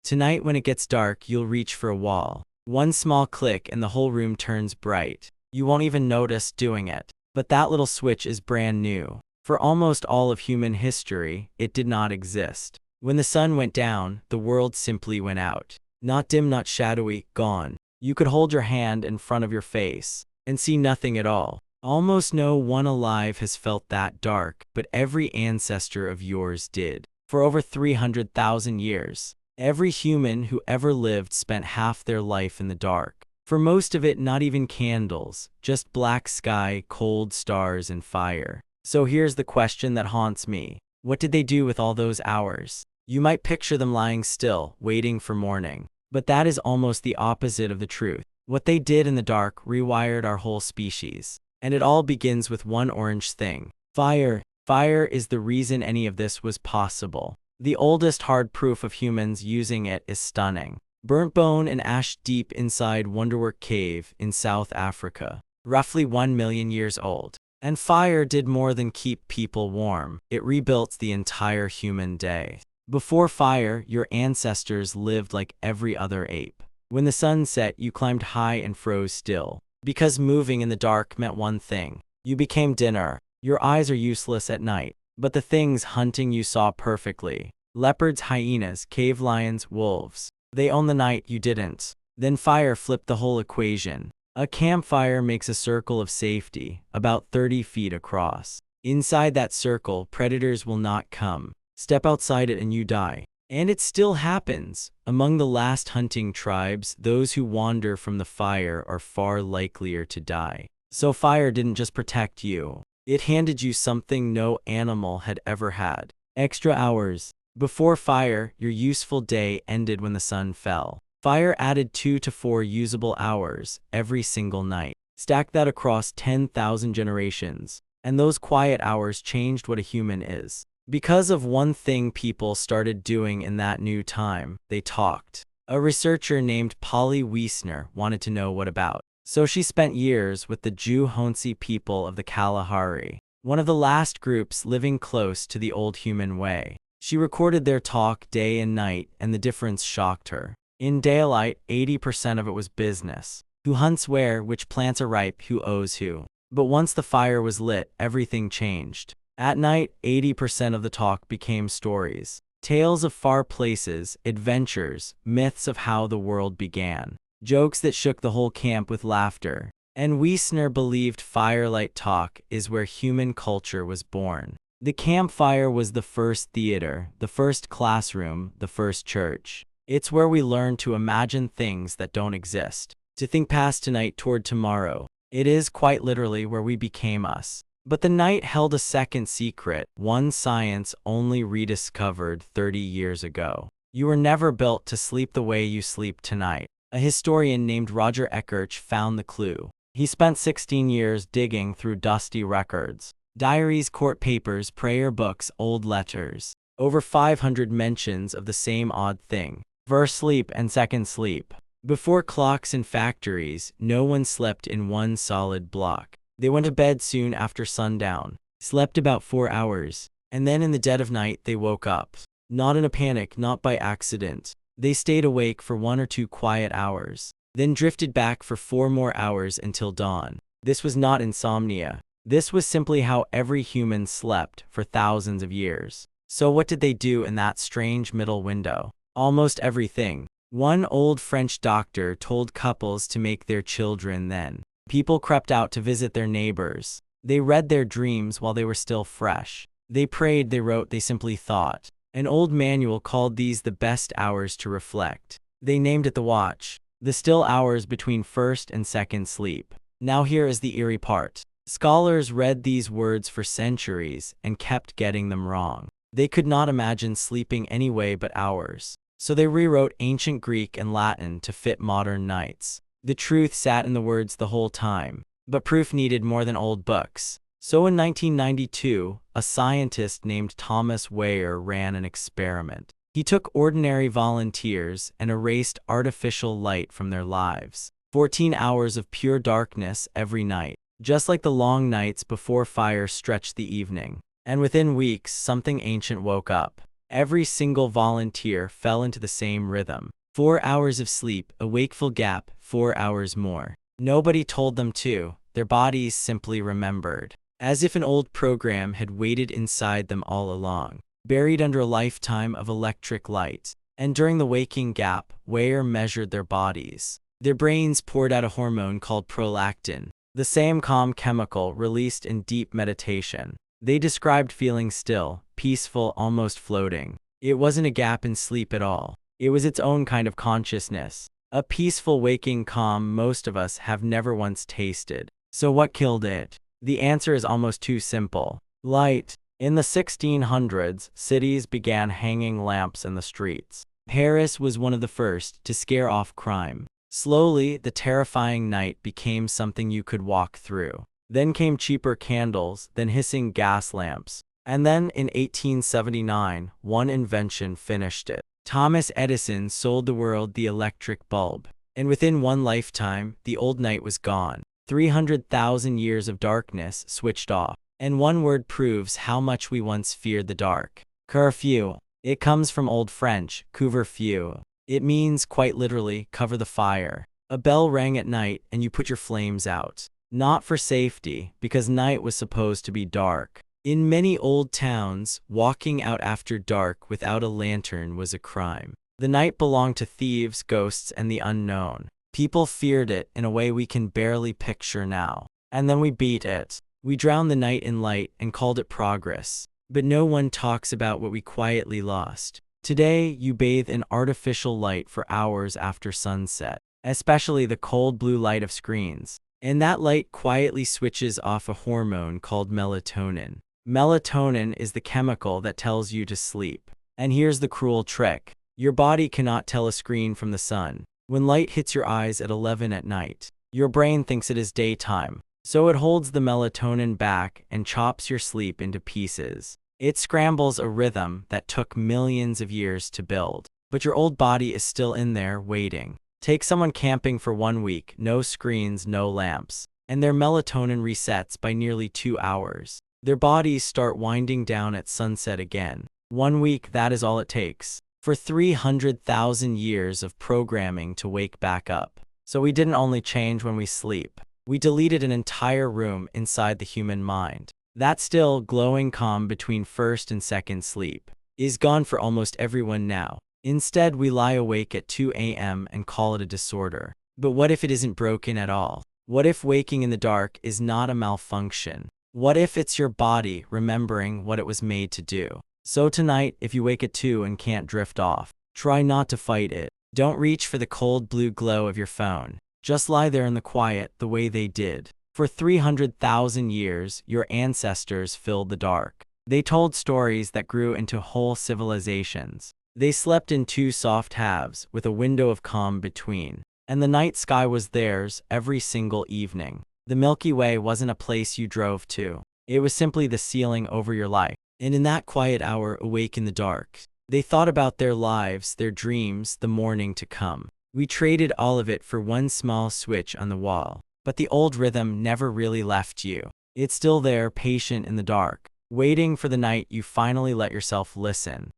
Tonight when it gets dark, you'll reach for a wall. One small click and the whole room turns bright. You won't even notice doing it. But that little switch is brand new. For almost all of human history, it did not exist. When the sun went down, the world simply went out. Not dim, not shadowy, gone. You could hold your hand in front of your face and see nothing at all. Almost no one alive has felt that dark, but every ancestor of yours did. For over 300,000 years, every human who ever lived spent half their life in the dark. For most of it, not even candles, just black sky, cold stars, and fire. So here's the question that haunts me. What did they do with all those hours? You might picture them lying still, waiting for morning. But that is almost the opposite of the truth. What they did in the dark rewired our whole species. And it all begins with one orange thing. Fire. Fire is the reason any of this was possible. The oldest hard proof of humans using it is stunning. Burnt bone and ash deep inside Wonderwork Cave in South Africa. Roughly 1 million years old. And fire did more than keep people warm. It rebuilt the entire human day. Before fire, your ancestors lived like every other ape. When the sun set, you climbed high and froze still. Because moving in the dark meant one thing. You became dinner. Your eyes are useless at night. But the things hunting you saw perfectly. Leopards, hyenas, cave lions, wolves. They own the night, you didn't. Then fire flipped the whole equation. A campfire makes a circle of safety, about 30 feet across. Inside that circle, predators will not come. Step outside it and you die. And it still happens. Among the last hunting tribes, those who wander from the fire are far likelier to die. So fire didn't just protect you. It handed you something no animal had ever had. Extra hours. Before fire, your useful day ended when the sun fell. Fire added 2 to 4 usable hours every single night. Stack that across 10,000 generations. And those quiet hours changed what a human is. Because of one thing people started doing in that new time, they talked. A researcher named Polly Wiesner wanted to know what about. So she spent years with the Jew-Honsi people of the Kalahari, one of the last groups living close to the old human way. She recorded their talk day and night, and the difference shocked her. In daylight, 80% of it was business. Who hunts where, which plants are ripe, who owes who. But once the fire was lit, everything changed. At night, 80% of the talk became stories. Tales of far places, adventures, myths of how the world began. Jokes that shook the whole camp with laughter. And Wiesner believed firelight talk is where human culture was born. The campfire was the first theater, the first classroom, the first church. It's where we learn to imagine things that don't exist. To think past tonight toward tomorrow. It is quite literally where we became us. But the night held a second secret, one science only rediscovered 30 years ago. You were never built to sleep the way you sleep tonight. A historian named Roger Eckerch found the clue. He spent 16 years digging through dusty records. Diaries, court papers, prayer books, old letters. Over 500 mentions of the same odd thing. First sleep and second sleep. Before clocks and factories, no one slept in one solid block. They went to bed soon after sundown, slept about 4 hours, and then in the dead of night they woke up. Not in a panic, not by accident. They stayed awake for 1 or 2 quiet hours, then drifted back for 4 more hours until dawn. This was not insomnia. This was simply how every human slept for thousands of years. So what did they do in that strange middle window? Almost everything. One old French doctor told couples to make their children then. People crept out to visit their neighbors. They read their dreams while they were still fresh. They prayed, they wrote, they simply thought. An old manual called these the best hours to reflect. They named it the watch, the still hours between first and second sleep. Now here is the eerie part. Scholars read these words for centuries and kept getting them wrong. They could not imagine sleeping any way but hours. So they rewrote ancient Greek and Latin to fit modern nights. The truth sat in the words the whole time, but proof needed more than old books. So in 1992, a scientist named Thomas Weyer ran an experiment. He took ordinary volunteers and erased artificial light from their lives. 14 hours of pure darkness every night, just like the long nights before fire stretched the evening. And within weeks, something ancient woke up. Every single volunteer fell into the same rhythm. 4 hours of sleep, a wakeful gap, 4 hours more. Nobody told them to, their bodies simply remembered. As if an old program had waited inside them all along, buried under a lifetime of electric light. And during the waking gap, Weyer measured their bodies. Their brains poured out a hormone called prolactin, the same calm chemical released in deep meditation. They described feeling still, peaceful, almost floating. It wasn't a gap in sleep at all. It was its own kind of consciousness. A peaceful waking calm most of us have never once tasted. So what killed it? The answer is almost too simple. Light. In the 1600s, cities began hanging lamps in the streets. Paris was one of the first to scare off crime. Slowly, the terrifying night became something you could walk through. Then came cheaper candles, then hissing gas lamps. And then, in 1879, one invention finished it. Thomas Edison sold the world the electric bulb. And within one lifetime, the old night was gone. 300,000 years of darkness switched off. And one word proves how much we once feared the dark. Curfew. It comes from Old French, couvre-feu. It means, quite literally, cover the fire. A bell rang at night and you put your flames out. Not for safety, because night was supposed to be dark. In many old towns, walking out after dark without a lantern was a crime. The night belonged to thieves, ghosts, and the unknown. People feared it in a way we can barely picture now. And then we beat it. We drowned the night in light and called it progress. But no one talks about what we quietly lost. Today, you bathe in artificial light for hours after sunset, especially the cold blue light of screens. And that light quietly switches off a hormone called melatonin. Melatonin is the chemical that tells you to sleep. And here's the cruel trick. Your body cannot tell a screen from the sun. When light hits your eyes at 11 at night, your brain thinks it is daytime. So it holds the melatonin back and chops your sleep into pieces. It scrambles a rhythm that took millions of years to build. But your old body is still in there, waiting. Take someone camping for 1 week, no screens, no lamps, and their melatonin resets by nearly 2 hours. Their bodies start winding down at sunset again. 1 week, that is all it takes. For 300,000 years of programming to wake back up. So we didn't only change when we sleep. We deleted an entire room inside the human mind. That still, glowing calm between first and second sleep is gone for almost everyone now. Instead, we lie awake at 2 a.m. and call it a disorder. But what if it isn't broken at all? What if waking in the dark is not a malfunction? What if it's your body remembering what it was made to do? So tonight, if you wake at 2 and can't drift off, try not to fight it. Don't reach for the cold blue glow of your phone. Just lie there in the quiet the way they did. For 300,000 years, your ancestors filled the dark. They told stories that grew into whole civilizations. They slept in 2 soft halves, with a window of calm between. And the night sky was theirs every single evening. The Milky Way wasn't a place you drove to. It was simply the ceiling over your life. And in that quiet hour, awake in the dark, they thought about their lives, their dreams, the morning to come. We traded all of it for one small switch on the wall. But the old rhythm never really left you. It's still there, patient in the dark, waiting for the night you finally let yourself listen.